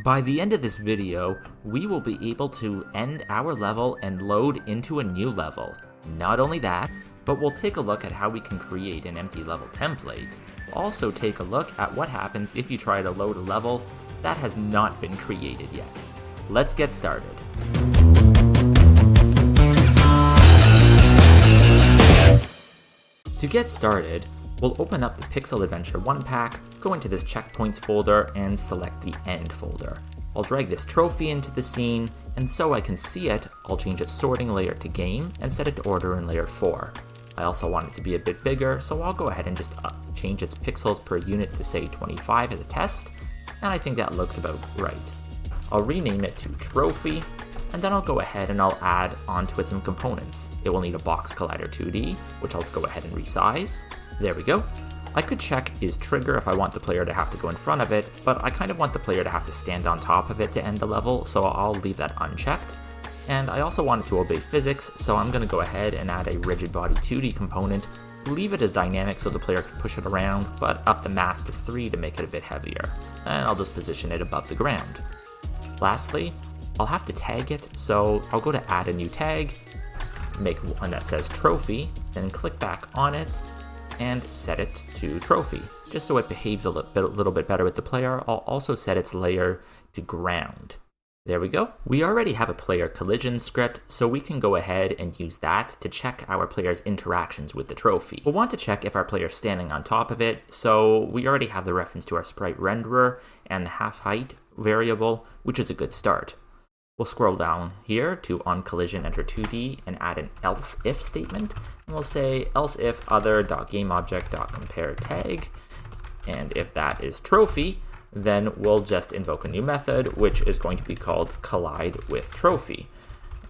By the end of this video, we will be able to end our level and load into a new level. Not only that, but we'll take a look at how we can create an empty level template. We'll also take a look at what happens if you try to load a level that has not been created yet. Let's get started. To get started, we'll open up the Pixel Adventure 1 pack, go into this checkpoints folder, and select the end folder. I'll drag this trophy into the scene, and so I can see it, I'll change its sorting layer to game and set it to order in layer 4. I also want it to be a bit bigger, so I'll go ahead and just change its pixels per unit to say 25 as a test, and I think that looks about right. I'll rename it to Trophy, and then I'll go ahead and I'll add onto it some components. It will need a box collider 2D, which I'll go ahead and resize. There we go. I could check is trigger if I want the player to have to go in front of it, but I kind of want the player to have to stand on top of it to end the level, so I'll leave that unchecked. And I also want it to obey physics, so I'm going to go ahead and add a rigid body 2D component, leave it as dynamic so the player can push it around, but up the mass to 3 to make it a bit heavier. And I'll just position it above the ground. Lastly, I'll have to tag it, so I'll go to add a new tag, make one that says trophy, then click back on it, and set it to trophy. Just so it behaves a little bit better with the player, I'll also set its layer to ground. There we go. We already have a player collision script, so we can go ahead and use that to check our player's interactions with the trophy. We'll want to check if our player's standing on top of it, so we already have the reference to our sprite renderer and the half height variable, which is a good start. We'll scroll down here to on collision enter 2D and add an else if statement, and we'll say else if other.gameObject.compare tag, and if that is trophy, then we'll just invoke a new method, which is going to be called collide with trophy.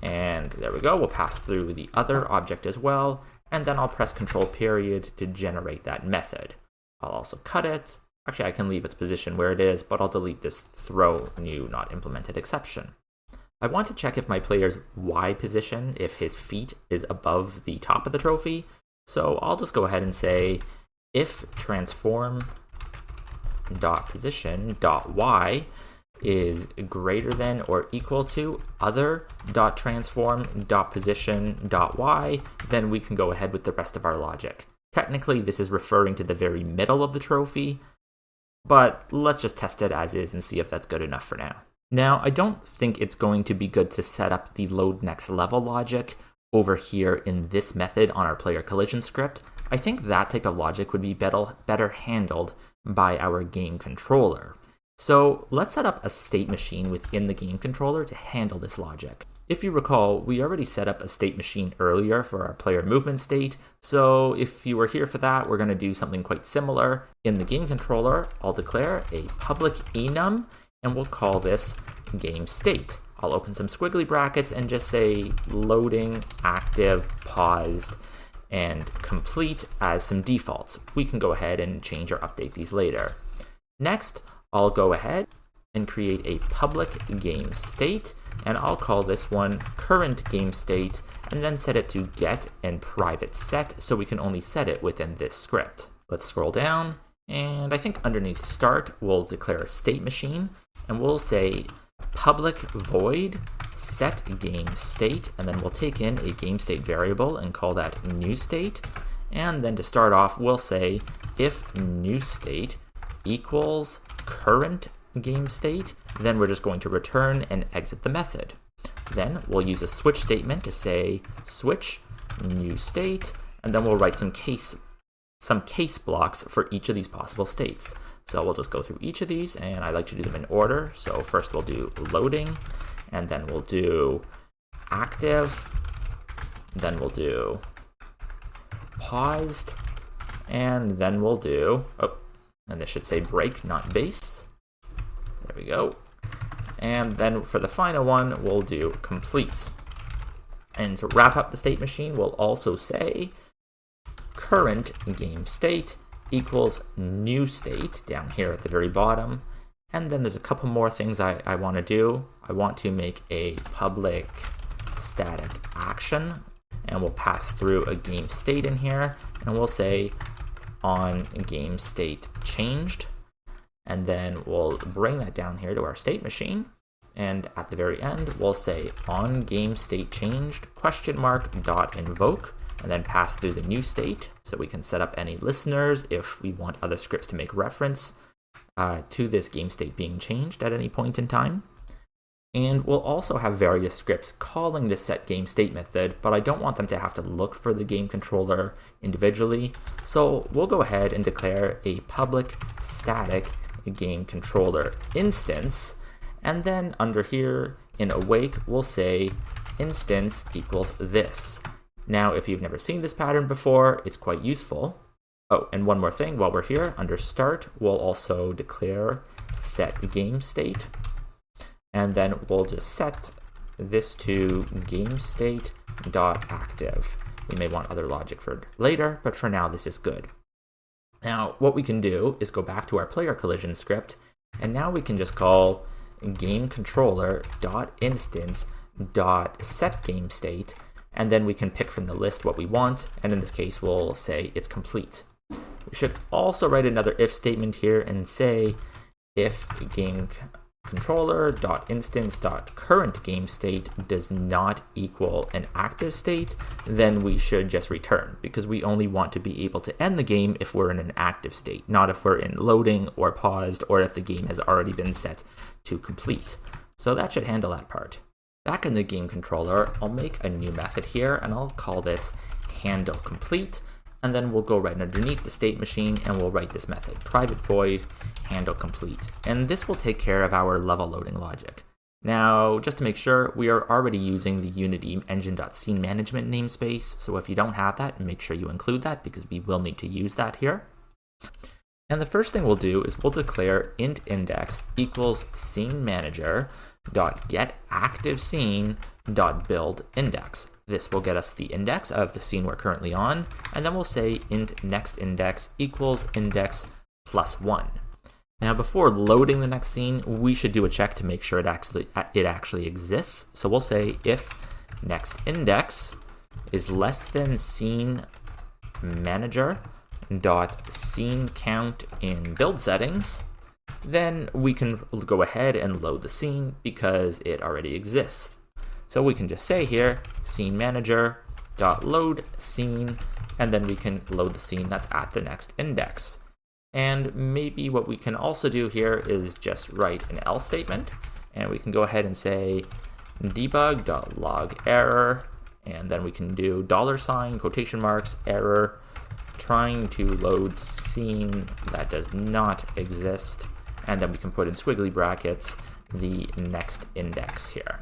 And there we go, we'll pass through the other object as well, and then I'll press Control period to generate that method. I'll also cut it. Actually, I can leave its position where it is, but I'll delete this throw new not implemented exception. I want to check if my player's Y position, if his feet is above the top of the trophy. So I'll just go ahead and say if transform.position.Y is greater than or equal to other.transform.position.Y, then we can go ahead with the rest of our logic. Technically, this is referring to the very middle of the trophy, but let's just test it as is and see if that's good enough for now. Now, I don't think it's going to be good to set up the load next level logic over here in this method on our player collision script. I think that type of logic would be better handled by our game controller. So let's set up a state machine within the game controller to handle this logic. If you recall, we already set up a state machine earlier for our player movement state, so if you were here for that, we're going to do something quite similar. In the game controller, I'll declare a public enum, and we'll call this game state. I'll open some squiggly brackets and just say loading, active, paused, and complete as some defaults. We can go ahead and change or update these later. Next, I'll go ahead and create a public game state, and I'll call this one current game state, and then set it to get and private set, so we can only set it within this script. Let's scroll down, and I think underneath start, we'll declare a state machine, and we'll say public void set game state, and then we'll take in a game state variable and call that new state. And then to start off, we'll say if new state equals current game state, then we're just going to return and exit the method. Then we'll use a switch statement to say switch new state, and then we'll write some case blocks for each of these possible states. So we'll just go through each of these, and I like to do them in order. So first we'll do loading, and then we'll do active, then we'll do paused, and then we'll do, and this should say break, not base. There we go. And then for the final one, we'll do complete. And to wrap up the state machine, we'll also say current game state equals new state down here at the very bottom. And then there's a couple more things I want to do. I want to make a public static action, and we'll pass through a game state in here, and we'll say on game state changed. And then we'll bring that down here to our state machine. And at the very end, we'll say on game state changed dot invoke, and then pass through the new state so we can set up any listeners if we want other scripts to make reference to this game state being changed at any point in time. And we'll also have various scripts calling this set game state method, but I don't want them to have to look for the game controller individually. So we'll go ahead and declare a public static game controller instance. And then under here in awake, we'll say instance equals this. Now, if you've never seen this pattern before, it's quite useful. Oh, and one more thing while we're here, under start, we'll also declare set game state. And then we'll just set this to game state dot active. We may want other logic for later, but for now, this is good. Now, what we can do is go back to our player collision script, and now we can just call game controller dot instance dot set game state, and then we can pick from the list what we want, and in this case, we'll say it's complete. We should also write another if statement here and say if game controller dot instance dot current game state does not equal an active state, then we should just return, because we only want to be able to end the game if we're in an active state, not if we're in loading or paused, or if the game has already been set to complete. So that should handle that part. Back in the game controller, I'll make a new method here, and I'll call this handle complete, and then we'll go right underneath the state machine and we'll write this method, private void handle complete. And this will take care of our level loading logic. Now, just to make sure, we are already using the Unity engine.scene management namespace, so if you don't have that, make sure you include that because we will need to use that here. And the first thing we'll do is we'll declare int index equals scene manager dot get active scene dot build index. This will get us the index of the scene we're currently on, and then we'll say int next index equals index plus 1. Now, before loading the next scene, we should do a check to make sure it actually exists. So we'll say if next index is less than scene manager dot scene count in build settings, then we can go ahead and load the scene because it already exists. So we can just say here scene manager dot load scene, and then we can load the scene that's at the next index. And maybe what we can also do here is just write an else statement, and we can go ahead and say debug.log error, and then we can do $ quotation marks error trying to load scene that does not exist, and then we can put in squiggly brackets the next index here.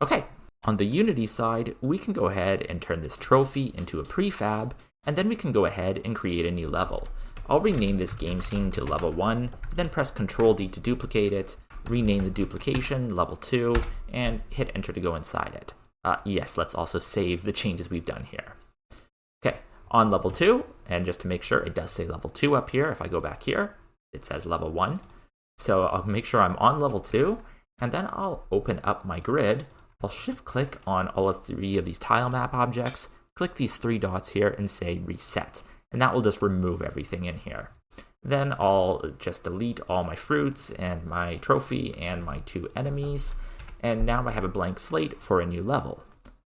Okay, on the Unity side, we can go ahead and turn this trophy into a prefab, and then we can go ahead and create a new level. I'll rename this game scene to level 1, then press Ctrl-D to duplicate it, rename the duplication level 2, and hit enter to go inside it. Yes, let's also save the changes we've done here. Okay, on level 2, and just to make sure it does say level 2 up here, if I go back here, it says level 1. So I'll make sure I'm on level 2, and then I'll open up my grid. I'll shift click on all of 3 of these tile map objects, click these 3 dots here and say reset, and that will just remove everything in here. Then I'll just delete all my fruits and my trophy and my 2 enemies, and now I have a blank slate for a new level.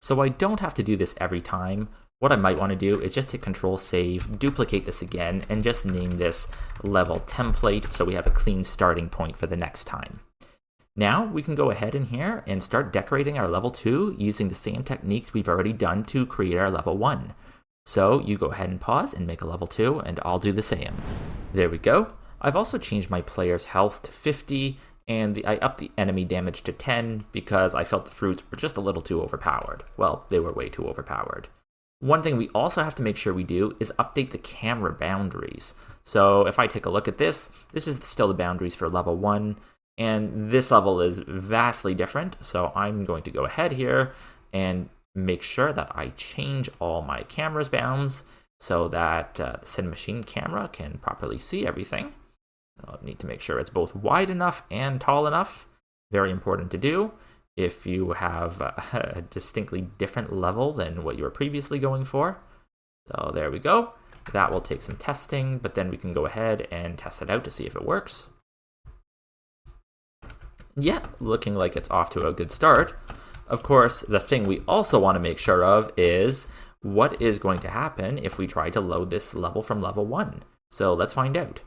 So I don't have to do this every time. What I might want to do is just hit Control Save, duplicate this again, and just name this level template so we have a clean starting point for the next time. Now we can go ahead in here and start decorating our level 2 using the same techniques we've already done to create our level 1. So you go ahead and pause and make a level 2, and I'll do the same. There we go. I've also changed my player's health to 50, and I upped the enemy damage to 10 because I felt the fruits were just a little too overpowered. Well, they were way too overpowered. One thing we also have to make sure we do is update the camera boundaries. So if I take a look at this is still the boundaries for level 1, and this level is vastly different. So I'm going to go ahead here and make sure that I change all my camera's bounds so that the Cinemachine camera can properly see everything. I'll need to make sure it's both wide enough and tall enough. Very important to do if you have a distinctly different level than what you were previously going for. So there we go. That will take some testing, but then we can go ahead and test it out to see if it works. Yeah, looking like it's off to a good start. Of course, the thing we also want to make sure of is what is going to happen if we try to load this level from level 1. So let's find out.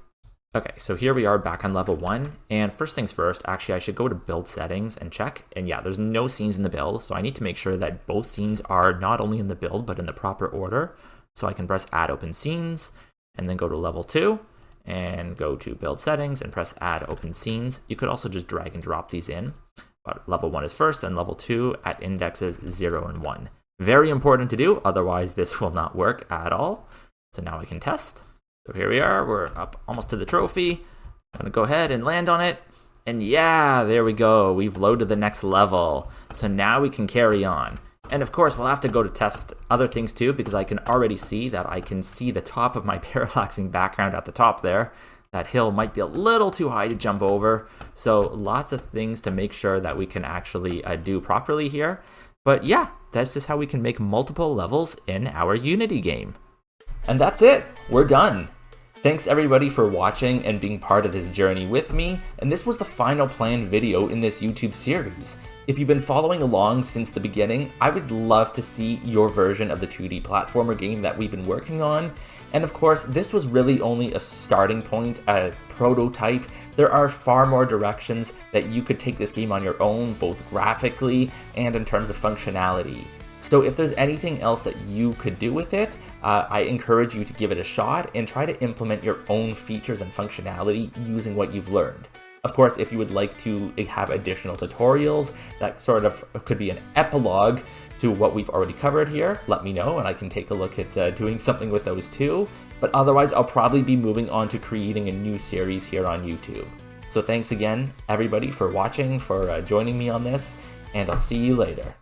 Okay, so here we are back on level 1, and first things first, actually I should go to build settings and check, and yeah, there's no scenes in the build, so I need to make sure that both scenes are not only in the build, but in the proper order. So I can press add open scenes, and then go to level 2, and go to build settings, and press add open scenes. You could also just drag and drop these in, but level 1 is first, and level 2 at indexes 0 and 1. Very important to do, otherwise this will not work at all. So now I can test. So here we are, we're up almost to the trophy. I'm gonna go ahead and land on it. And yeah, there we go. We've loaded the next level. So now we can carry on. And of course, we'll have to go to test other things too, because I can already see that I can see the top of my parallaxing background at the top there. That hill might be a little too high to jump over. So lots of things to make sure that we can actually do properly here. But yeah, that's just how we can make multiple levels in our Unity game. And that's it, we're done. Thanks everybody for watching and being part of this journey with me, and this was the final planned video in this YouTube series. If you've been following along since the beginning, I would love to see your version of the 2D platformer game that we've been working on. And of course, this was really only a starting point, a prototype. There are far more directions that you could take this game on your own, both graphically and in terms of functionality. So if there's anything else that you could do with it, I encourage you to give it a shot and try to implement your own features and functionality using what you've learned. Of course, if you would like to have additional tutorials that sort of could be an epilogue to what we've already covered here, let me know and I can take a look at doing something with those too. But otherwise, I'll probably be moving on to creating a new series here on YouTube. So thanks again, everybody, for watching, for joining me on this, and I'll see you later.